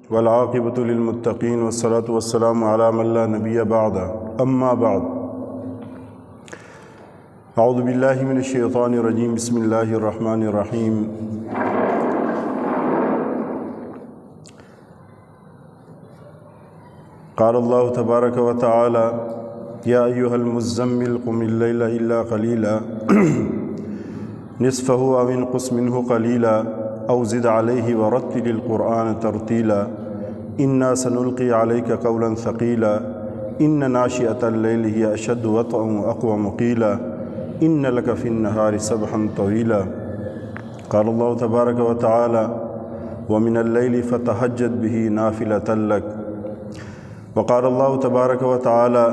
والعاقبۃ للمتقین والصلاة والسلام علی من لا نبی بعد اما بعد اعوذ باللہ من الشیطان الرجیم بسم اللہ الرحمن الرحیم قال اللہ تبارک و تعالی یا ایہا المزمل قم اللیل الا قلیلا نصفہ او انقص منہ قلیلا او زد علیہ ورتل القرآن ترتیلا انا سنلقی علیک قولا ثقیلا ان ناشئۃ اللیل ہی اشد وطئا واقوم قیلا ان لک فی النہار سبحا طویلا قال اللہ تبارک و تعالی ومن اللیل فتہجد بہ نافلۃ لک وقال اللہ تبارک و تعالی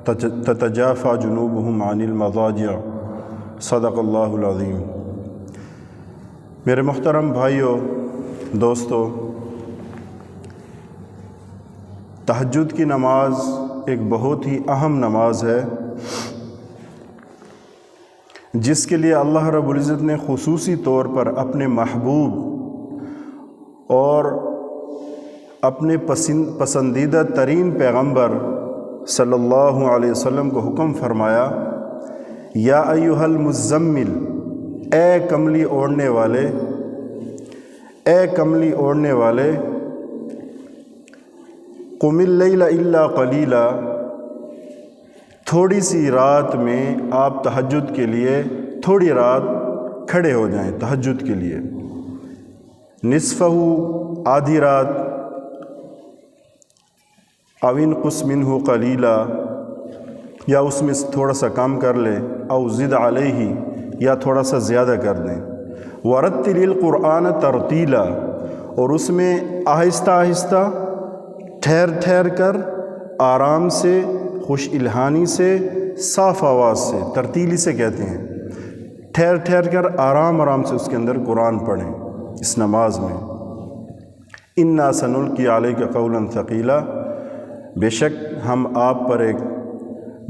تتجافى جنوبهم عن المضاجع صدق اللہ العظیم۔ میرے محترم بھائیوں، دوستو، تہجد کی نماز ایک بہت ہی اہم نماز ہے جس کے لیے اللہ رب العزت نے خصوصی طور پر اپنے محبوب اور اپنے پسندیدہ ترین پیغمبر صلی اللہ علیہ وسلم کو حکم فرمایا، یا ایہا المزمل، اے کملی اوڑھنے والے، اے کملی اوڑھنے والے، قم اللیل الا قلیلا، تھوڑی سی رات میں آپ تہجد کے لیے تھوڑی رات کھڑے ہو جائیں تہجد کے لیے، نصفہ، آدھی رات، او انقص منہ قلیلا، یا اس میں تھوڑا سا کم کر لیں، او زد علیہ، یا تھوڑا سا زیادہ کر دیں، ورتل القرآن ترتیلا، اور اس میں آہستہ آہستہ، ٹھہر ٹھہر کر، آرام سے، خوش الحانی سے، صاف آواز سے، ترتیلی سے کہتے ہیں، ٹھہر ٹھہر کر آرام آرام سے اس کے اندر قرآن پڑھیں اس نماز میں۔ انا سنلقی علیک قولا ثقیلا، بے شک ہم آپ پر ایک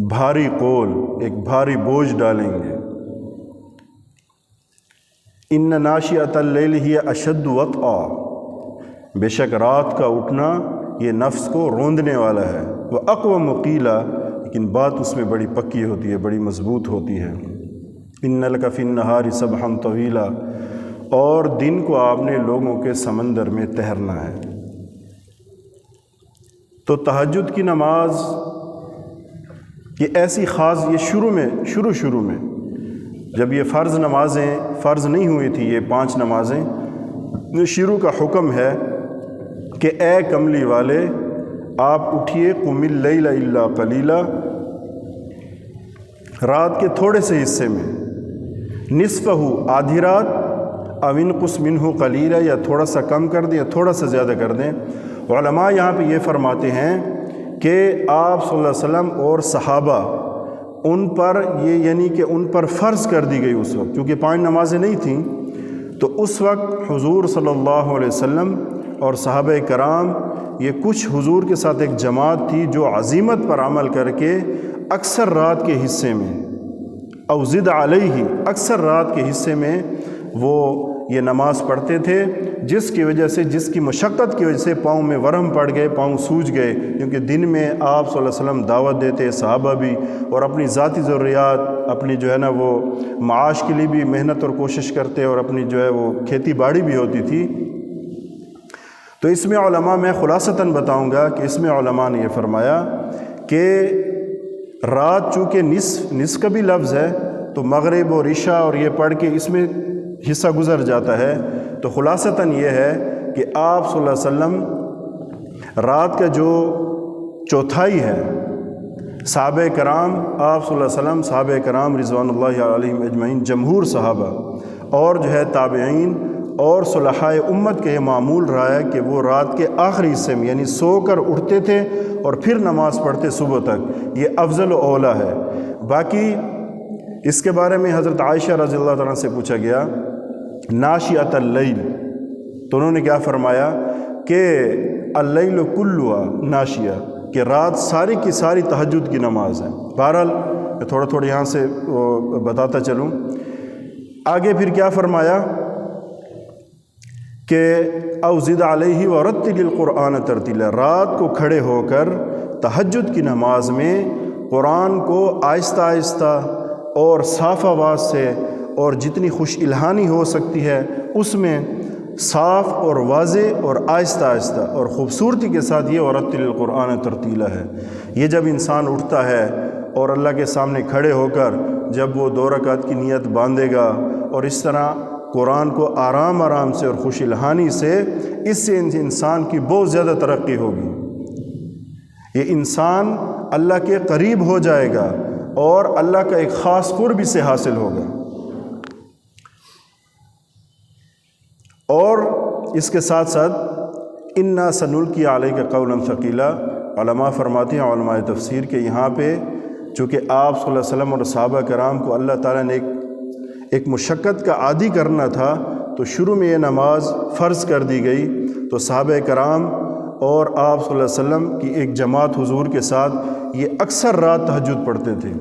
بھاری قول، ایک بھاری بوجھ ڈالیں گے۔ ان ناشئۃ اللیل ہی اشد وطئا، بے شک رات کا اٹھنا یہ نفس کو روندنے والا ہے، واقوم قیلا، لیکن بات اس میں بڑی پکی ہوتی ہے، بڑی مضبوط ہوتی ہے۔ ان لک فی النہار سبحا طویلا، اور دن کو آپ نے لوگوں کے سمندر میں تیرنا ہے۔ تو تہجد کی نماز یہ ایسی خاص، یہ شروع میں جب یہ فرض نمازیں فرض نہیں ہوئی تھی، یہ 5 نمازیں، شروع کا حکم ہے کہ اے کملی والے آپ اٹھیے، قم اللیل الا قلیلا، رات کے تھوڑے سے حصے میں، نصفہ، آدھی رات، او انقص منہ قلیلا، یا تھوڑا سا کم کر دیں یا تھوڑا سا زیادہ کر دیں۔ علماء یہاں پہ یہ فرماتے ہیں کہ آپ صلی اللہ علیہ وسلم اور صحابہ، ان پر یہ یعنی کہ ان پر فرض کر دی گئی اس وقت، کیونکہ 5 نمازیں نہیں تھیں، تو اس وقت حضور صلی اللہ علیہ وسلم اور صحابہ کرام، یہ کچھ حضور کے ساتھ ایک جماعت تھی جو عزیمت پر عمل کر کے اکثر رات کے حصے میں، او زد علیہ، اکثر رات کے حصے میں وہ یہ نماز پڑھتے تھے، جس کی وجہ سے، جس کی مشقت کی وجہ سے پاؤں میں ورم پڑ گئے، پاؤں سوج گئے، کیونکہ دن میں آپ صلی اللہ علیہ وسلم دعوت دیتے، صحابہ بھی، اور اپنی ذاتی ضروریات، اپنی جو ہے نا وہ معاش کے لیے بھی محنت اور کوشش کرتے، اور اپنی جو ہے وہ کھیتی باڑی بھی ہوتی تھی۔ تو اس میں علماء، میں خلاصتاً بتاؤں گا کہ اس میں علماء نے یہ فرمایا کہ رات چونکہ نصف کا بھی لفظ ہے، تو مغرب اور عشاء اور یہ پڑھ کے اس میں حصہ گزر جاتا ہے، تو خلاصتاً یہ ہے کہ آپ صلی اللہ علیہ وسلم رات کا جو چوتھائی ہے، صحابہ کرام، آپ صلی اللہ علیہ وسلم، صحابہ کرام رضوان اللہ علیہم اجمعین، جمہور صحابہ، اور جو ہے تابعین اور صلحاء امت کا یہ معمول رہا ہے کہ وہ رات کے آخری حصے میں، یعنی سو کر اٹھتے تھے اور پھر نماز پڑھتے صبح تک، یہ افضل و اولیٰ ہے۔ باقی اس کے بارے میں حضرت عائشہ رضی اللہ تعالیٰ سے پوچھا گیا ناشئۃ اللیل، تو انہوں نے کیا فرمایا کہ اللیل کلھا ناشیہ، کہ رات ساری کی ساری تہجد کی نماز ہے۔ بہرحال میں تھوڑا یہاں سے بتاتا چلوں۔ آگے پھر کیا فرمایا کہ او زد علیہ ورتل القرآن ترتیلا، رات کو کھڑے ہو کر تہجد کی نماز میں قرآن کو آہستہ آہستہ اور صاف آواز سے اور جتنی خوش الہانی ہو سکتی ہے اس میں صاف اور واضح اور آہستہ آہستہ اور خوبصورتی کے ساتھ یہ ورتل القرآن ترتیلا ہے۔ یہ جب انسان اٹھتا ہے اور اللہ کے سامنے کھڑے ہو کر جب وہ 2 رکعت کی نیت باندھے گا اور اس طرح قرآن کو آرام آرام سے اور خوش الہانی سے، اس سے انسان کی بہت زیادہ ترقی ہوگی۔ یہ انسان اللہ کے قریب ہو جائے گا اور اللہ کا ایک خاص قرب سے حاصل ہوگا۔ اور اس کے ساتھ ساتھ انا سنلقی علیک قولا ثقیلا، علماء فرماتے ہیں، علماء تفسیر کے یہاں پہ چونکہ آپ صلی اللہ علیہ وسلم اور صحابہ کرام کو اللہ تعالیٰ نے ایک مشقت کا عادی کرنا تھا، تو شروع میں یہ نماز فرض کر دی گئی، تو صحابہ کرام اور آپ صلی اللہ علیہ وسلم کی ایک جماعت حضور کے ساتھ یہ اکثر رات تہجد پڑھتے تھے۔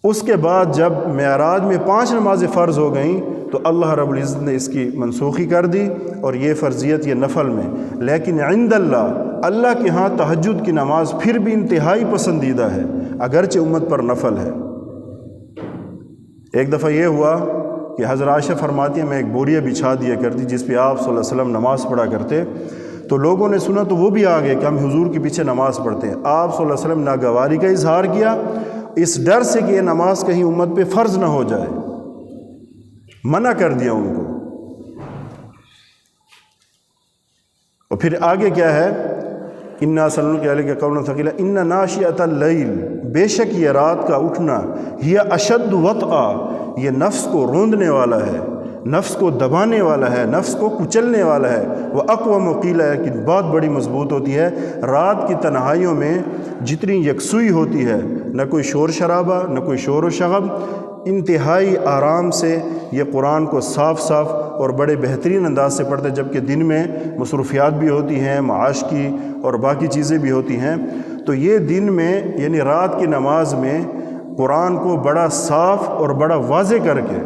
اس کے بعد جب معراج میں 5 نمازیں فرض ہو گئیں تو اللہ رب العزت نے اس کی منسوخی کر دی اور یہ فرضیت یہ نفل میں، لیکن عند اللہ کے ہاں تہجد کی نماز پھر بھی انتہائی پسندیدہ ہے اگرچہ امت پر نفل ہے۔ ایک دفعہ یہ ہوا کہ حضرت عائشہ فرماتی ہیں میں ایک بوریہ بچھا دیا کرتی جس پہ آپ صلی اللہ علیہ وسلم نماز پڑھا کرتے، تو لوگوں نے سنا تو وہ بھی آ گئے کہ ہم حضور کے پیچھے نماز پڑھتے ہیں۔ آپ صلی اللہ علیہ وسلم ناگواری کا اظہار کیا اس ڈر سے کہ یہ نماز کہیں امت پہ فرض نہ ہو جائے، منع کر دیا ان کو۔ اور پھر آگے کیا ہے، انا سنلقی علیک قولا ثقیلا ان ناشئۃ اللیل، بے شک یہ رات کا اٹھنا، ہی اشد وطئا، یہ نفس کو روندنے والا ہے، نفس کو دبانے والا ہے، نفس کو کچلنے والا ہے، وہ اقوم قیل ہے کہ بہت بڑی مضبوط ہوتی ہے۔ رات کی تنہائیوں میں جتنی یکسوئی ہوتی ہے، نہ کوئی شور شرابہ نہ کوئی شور و شغب، انتہائی آرام سے یہ قرآن کو صاف صاف اور بڑے بہترین انداز سے پڑھتے، جبکہ دن میں مصروفیات بھی ہوتی ہیں، معاش کی اور باقی چیزیں بھی ہوتی ہیں، تو یہ دن میں یعنی رات کی نماز میں قرآن کو بڑا صاف اور بڑا واضح کر کے،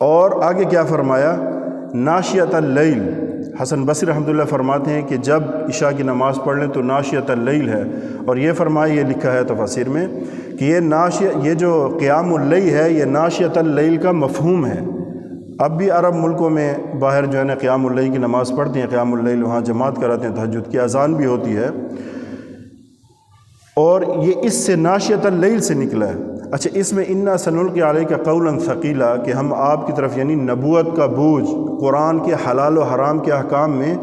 اور آگے کیا فرمایا، ناشئۃ اللیل، حسن بصری رحمۃ اللہ فرماتے ہیں کہ جب عشاء کی نماز پڑھ لیں تو ناشئۃ اللیل ہے، اور یہ فرمایا، یہ لکھا ہے تفاسیر میں کہ یہ جو قیام اللیل ہے یہ ناشئۃ اللیل کا مفہوم ہے۔ اب بھی عرب ملکوں میں باہر جو ہے نا قیام اللیل کی نماز پڑھتے ہیں، قیام اللیل وہاں جماعت کراتے ہیں، تہجد کی اذان بھی ہوتی ہے، اور یہ اس سے ناشئۃ اللیل سے نکلا ہے۔ اچھا، اس میں انا سنلقی علیک قولا ثقیلا کہ ہم آپ کی طرف یعنی نبوت کا بوجھ، قرآن کے حلال و حرام کے احکام میں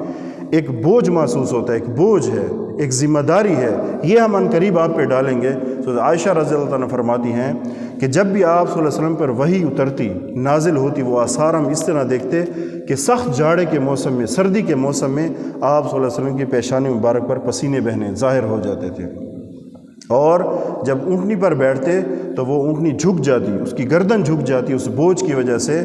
ایک بوجھ محسوس ہوتا ہے، ایک بوجھ ہے، ایک ذمہ داری ہے، یہ ہم عنقریب آپ پہ ڈالیں گے۔ تو عائشہ رضی اللہ عنہ فرماتی ہیں کہ جب بھی آپ صلی اللہ علیہ وسلم پر وحی اترتی، نازل ہوتی، وہ آثار ہم اس طرح دیکھتے کہ سخت جاڑے کے موسم میں، سردی کے موسم میں آپ صلی اللہ علیہ وسلم کی پیشانی مبارک پر پسینے بہنے ظاہر ہو جاتے تھے، اور جب اونٹنی پر بیٹھتے تو وہ اونٹنی جھک جاتی، اس کی گردن جھک جاتی اس بوجھ کی وجہ سے۔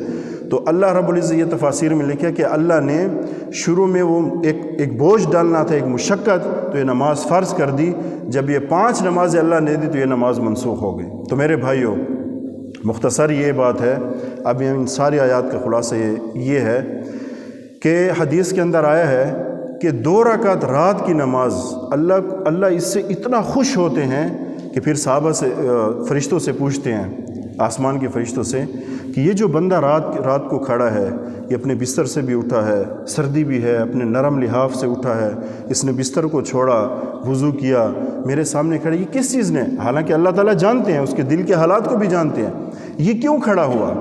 تو اللہ رب العزت یہ تفاسیر میں لکھا کہ اللہ نے شروع میں وہ ایک بوجھ ڈالنا تھا، ایک مشقت، تو یہ نماز فرض کر دی۔ جب یہ 5 نمازیں اللہ نے دی تو یہ نماز منسوخ ہو گئی۔ تو میرے بھائیوں، مختصر یہ بات ہے، اب ان ساری آیات کا خلاصہ یہ ہے کہ حدیث کے اندر آیا ہے کہ 2 رکعت رات کی نماز اللہ اس سے اتنا خوش ہوتے ہیں کہ پھر صحابہ سے، فرشتوں سے پوچھتے ہیں، آسمان کے فرشتوں سے، کہ یہ جو بندہ رات کو کھڑا ہے، یہ اپنے بستر سے بھی اٹھا ہے، سردی بھی ہے، اپنے نرم لحاف سے اٹھا ہے، اس نے بستر کو چھوڑا، وضو کیا، میرے سامنے کھڑا، یہ کس چیز نے؟ حالانکہ اللہ تعالیٰ جانتے ہیں، اس کے دل کے حالات کو بھی جانتے ہیں، یہ کیوں کھڑا ہوا؟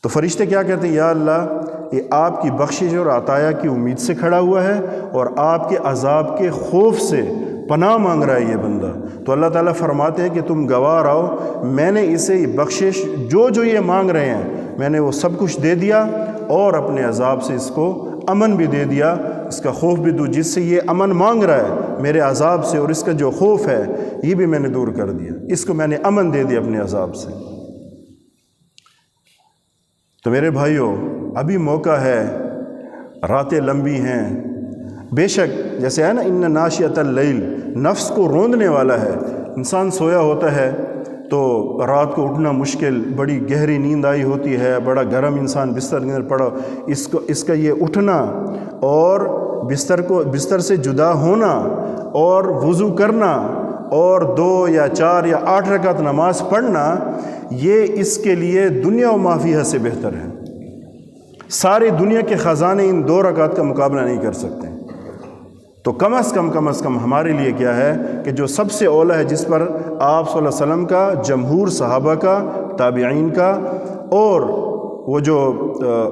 تو فرشتے کیا کہتے ہیں، یا اللہ، یہ آپ کی بخشش اور عطایا کی امید سے کھڑا ہوا ہے اور آپ کے عذاب کے خوف سے پناہ مانگ رہا ہے یہ بندہ۔ تو اللہ تعالیٰ فرماتے ہیں کہ تم گواہ رہو، میں نے اسے بخشش جو یہ مانگ رہے ہیں میں نے وہ سب کچھ دے دیا، اور اپنے عذاب سے اس کو امن بھی دے دیا، اس کا خوف بھی دوں، جس سے یہ امن مانگ رہا ہے میرے عذاب سے، اور اس کا جو خوف ہے یہ بھی میں نے دور کر دیا، اس کو میں نے امن دے دیا اپنے عذاب سے۔ تو میرے بھائیوں، ابھی موقع ہے، راتیں لمبی ہیں، بے شک جیسے ہے نا ان ناشئۃ اللیل، نفس کو روندنے والا ہے، انسان سویا ہوتا ہے تو رات کو اٹھنا مشکل، بڑی گہری نیند آئی ہوتی ہے، بڑا گرم انسان بستر کے اندر پڑا، اس کا یہ اٹھنا اور بستر سے جدا ہونا اور وضو کرنا اور 2 یا 4 یا 8 رکعت نماز پڑھنا، یہ اس کے لیے دنیا و ما فیہا سے بہتر ہے۔ ساری دنیا کے خزانے ان 2 رکعت کا مقابلہ نہیں کر سکتے۔ تو کم از کم ہمارے لیے کیا ہے کہ جو سب سے اولا ہے، جس پر آپ صلی اللہ علیہ وسلم کا، جمہور صحابہ کا، تابعین کا اور وہ جو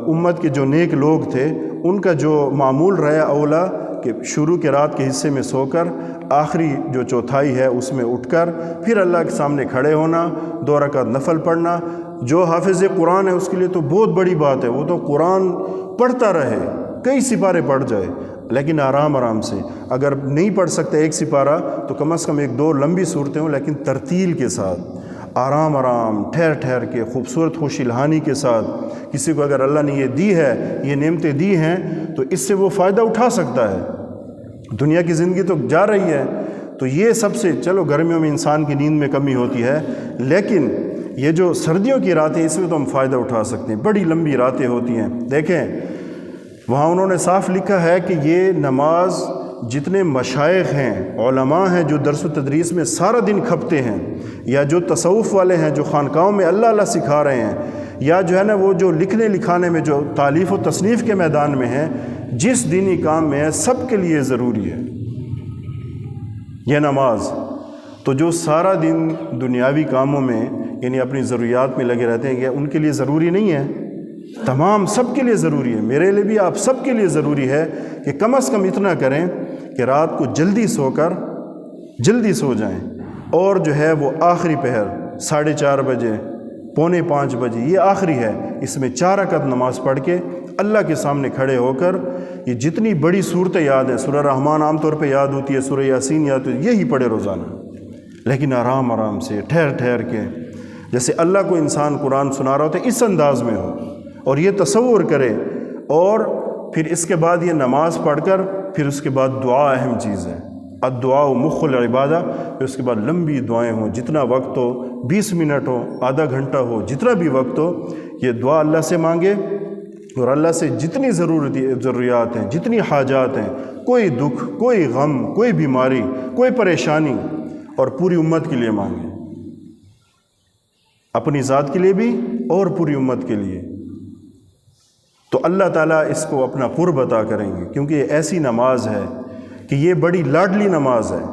امت کے جو نیک لوگ تھے ان کا جو معمول رہا اولا، کہ شروع کے رات کے حصے میں سو کر آخری جو چوتھائی ہے اس میں اٹھ کر پھر اللہ کے سامنے کھڑے ہونا، 2 رکعت نفل پڑھنا۔ جو حافظ قرآن ہے اس کے لیے تو بہت بڑی بات ہے، وہ تو قرآن پڑھتا رہے، کئی سپارے پڑھ جائے، لیکن آرام سے۔ اگر نہیں پڑھ سکتے 1 سپارہ تو کم از کم 1-2 لمبی صورتیں ہوں، لیکن ترتیل کے ساتھ، آرام ٹھہر کے، خوبصورت خوش الہانی کے ساتھ۔ کسی کو اگر اللہ نے یہ دی ہے، یہ نعمتیں دی ہیں، تو اس سے وہ فائدہ اٹھا سکتا ہے۔ دنیا کی زندگی تو جا رہی ہے، تو یہ سب سے، چلو گرمیوں میں انسان کی نیند میں کمی ہوتی ہے، لیکن یہ جو سردیوں کی راتیں، اس میں تو ہم فائدہ اٹھا سکتے ہیں، بڑی لمبی راتیں ہوتی ہیں۔ دیکھیں وہاں انہوں نے صاف لکھا ہے کہ یہ نماز جتنے مشائخ ہیں، علماء ہیں، جو درس و تدریس میں سارا دن کھپتے ہیں، یا جو تصوف والے ہیں جو خانقاہوں میں اللہ سکھا رہے ہیں، یا جو ہے نا وہ جو لکھنے لکھانے میں، جو تالیف و تصنیف کے میدان میں ہیں، جس دینی کام میں ہے، سب کے لیے ضروری ہے یہ نماز۔ تو جو سارا دن دنیاوی کاموں میں یعنی اپنی ضروریات میں لگے رہتے ہیں، کہ ان کے لیے ضروری نہیں ہے؟ تمام سب کے لیے ضروری ہے، میرے لیے بھی، آپ سب کے لیے ضروری ہے کہ کم از کم اتنا کریں کہ رات کو جلدی سو جائیں، اور جو ہے وہ آخری پہر 4:30 بجے، 4:45 بجے، یہ آخری ہے، اس میں 4 رکعت نماز پڑھ کے اللہ کے سامنے کھڑے ہو کر یہ جتنی بڑی صورتیں یاد ہیں، سورہ رحمان عام طور پہ یاد ہوتی ہے، سورہ یاسین یاد ہوتی ہے، یہی پڑھے روزانہ، لیکن آرام سے، ٹھہر کے، جیسے اللہ کو انسان قرآن سنا رہا ہوتا ہے، اس انداز میں ہو اور یہ تصور کرے، اور پھر اس کے بعد یہ نماز پڑھ کر پھر اس کے بعد دعا اہم چیز ہے، الدعاء مخ العبادہ، پھر اس کے بعد لمبی دعائیں ہوں، جتنا وقت ہو، 20 منٹ ہو، آدھا گھنٹہ ہو، جتنا بھی وقت ہو، یہ دعا اللہ سے مانگے، اور اللہ سے جتنی ضروریات ہیں، جتنی حاجات ہیں، کوئی دکھ، کوئی غم، کوئی بیماری، کوئی پریشانی، اور پوری امت کے لیے مانگے، اپنی ذات کے لیے بھی اور پوری امت کے لیے، تو اللہ تعالیٰ اس کو اپنا قرب عطا کریں گے، کیونکہ یہ ایسی نماز ہے کہ یہ بڑی لاڈلی نماز ہے۔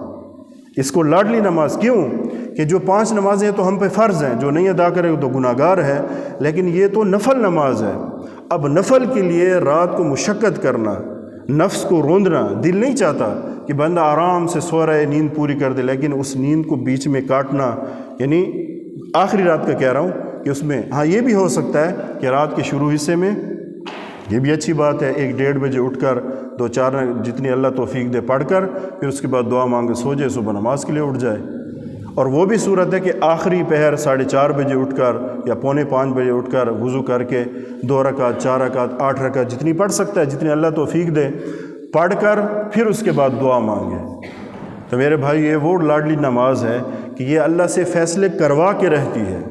اس کو لاڈلی نماز کیوں؟ کہ جو 5 نمازیں تو ہم پہ فرض ہیں، جو نہیں ادا کرے تو گناہ گار ہے، لیکن یہ تو نفل نماز ہے۔ اب نفل کے لیے رات کو مشقت کرنا، نفس کو روندنا، دل نہیں چاہتا کہ بندہ آرام سے سو رہے، نیند پوری کر دے، لیکن اس نیند کو بیچ میں کاٹنا، یعنی آخری رات کا کہہ رہا ہوں کہ اس میں، ہاں یہ بھی ہو سکتا ہے کہ رات کے شروع حصے میں، یہ بھی اچھی بات ہے، 1-1:30 بجے اٹھ کر 2-4 جتنی اللہ توفیق دے پڑھ کر پھر اس کے بعد دعا مانگے سو جائے، صبح نماز کے لیے اٹھ جائے۔ اور وہ بھی صورت ہے کہ آخری پہر 4:30 بجے اٹھ کر یا 4:45 بجے اٹھ کر وضو کر کے 2 رکعت، 4 رکعت، 8 رکعت، جتنی پڑھ سکتا ہے، جتنی اللہ توفیق دے، پڑھ کر پھر اس کے بعد دعا مانگے۔ تو میرے بھائی یہ وہ لاڈلی نماز ہے کہ یہ اللہ سے فیصلے کروا کے رہتی ہے،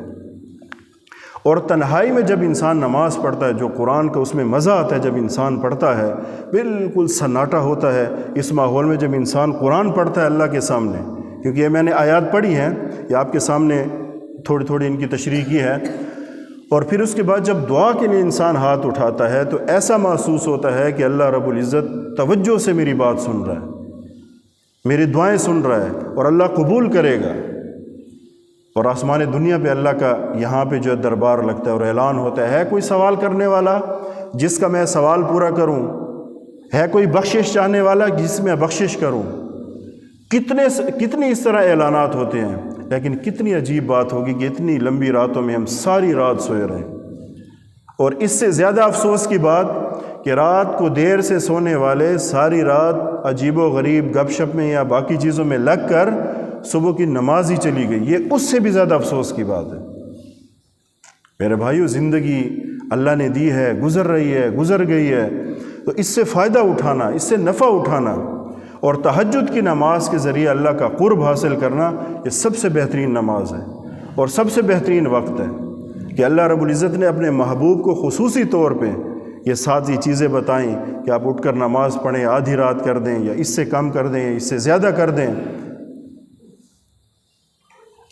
اور تنہائی میں جب انسان نماز پڑھتا ہے، جو قرآن کا اس میں مزہ آتا ہے، جب انسان پڑھتا ہے بالکل سناٹا ہوتا ہے، اس ماحول میں جب انسان قرآن پڑھتا ہے اللہ کے سامنے، کیونکہ یہ میں نے آیات پڑھی ہیں، یہ آپ کے سامنے تھوڑی ان کی تشریح کی ہے، اور پھر اس کے بعد جب دعا کے لیے انسان ہاتھ اٹھاتا ہے تو ایسا محسوس ہوتا ہے کہ اللہ رب العزت توجہ سے میری بات سن رہا ہے، میری دعائیں سن رہا ہے، اور اللہ قبول کرے گا، اور آسمان دنیا پہ اللہ کا یہاں پہ جو دربار لگتا ہے اور اعلان ہوتا ہے کوئی سوال کرنے والا جس کا میں سوال پورا کروں، ہے کوئی بخشش چاہنے والا جس میں بخشش کروں۔ کتنے اس طرح اعلانات ہوتے ہیں، لیکن کتنی عجیب بات ہوگی کہ اتنی لمبی راتوں میں ہم ساری رات سوئے رہے، اور اس سے زیادہ افسوس کی بات کہ رات کو دیر سے سونے والے ساری رات عجیب و غریب گپ شپ میں یا باقی چیزوں میں لگ کر صبح کی نماز ہی چلی گئی، یہ اس سے بھی زیادہ افسوس کی بات ہے۔ میرے بھائیو، زندگی اللہ نے دی ہے، گزر رہی ہے، گزر گئی ہے، تو اس سے فائدہ اٹھانا، اس سے نفع اٹھانا، اور تہجد کی نماز کے ذریعے اللہ کا قرب حاصل کرنا، یہ سب سے بہترین نماز ہے۔ اور سب سے بہترین وقت ہے کہ اللہ رب العزت نے اپنے محبوب کو خصوصی طور پہ یہ 7 چیزیں بتائیں کہ آپ اٹھ کر نماز پڑھیں، آدھی رات کر دیں یا اس سے کم کر دیں یا اس سے زیادہ کر دیں،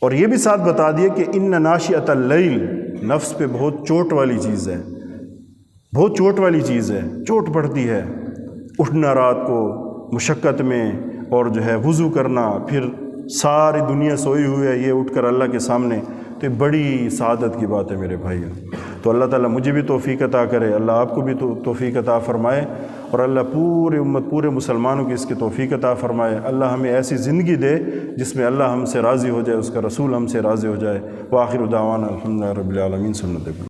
اور یہ بھی ساتھ بتا دیے کہ ان ناشئۃ اللیل نفس پہ بہت چوٹ والی چیز ہے، بہت چوٹ والی چیز ہے، چوٹ پڑتی ہے اٹھنا رات کو مشقت میں، اور جو ہے وضو کرنا، پھر ساری دنیا سوئی ہوئی ہے، یہ اٹھ کر اللہ کے سامنے، تو یہ بڑی سعادت کی بات ہے میرے بھائیوں۔ تو اللہ تعالیٰ مجھے بھی توفیق عطا کرے، اللہ آپ کو بھی توفیق عطا فرمائے، اور اللہ پورے امت پورے مسلمانوں کی اس کی توفیق عطا فرمائے۔ اللہ ہمیں ایسی زندگی دے جس میں اللہ ہم سے راضی ہو جائے، اس کا رسول ہم سے راضی ہو جائے۔ وآخر دعوانا الحمدللہ رب العالمین۔ سنت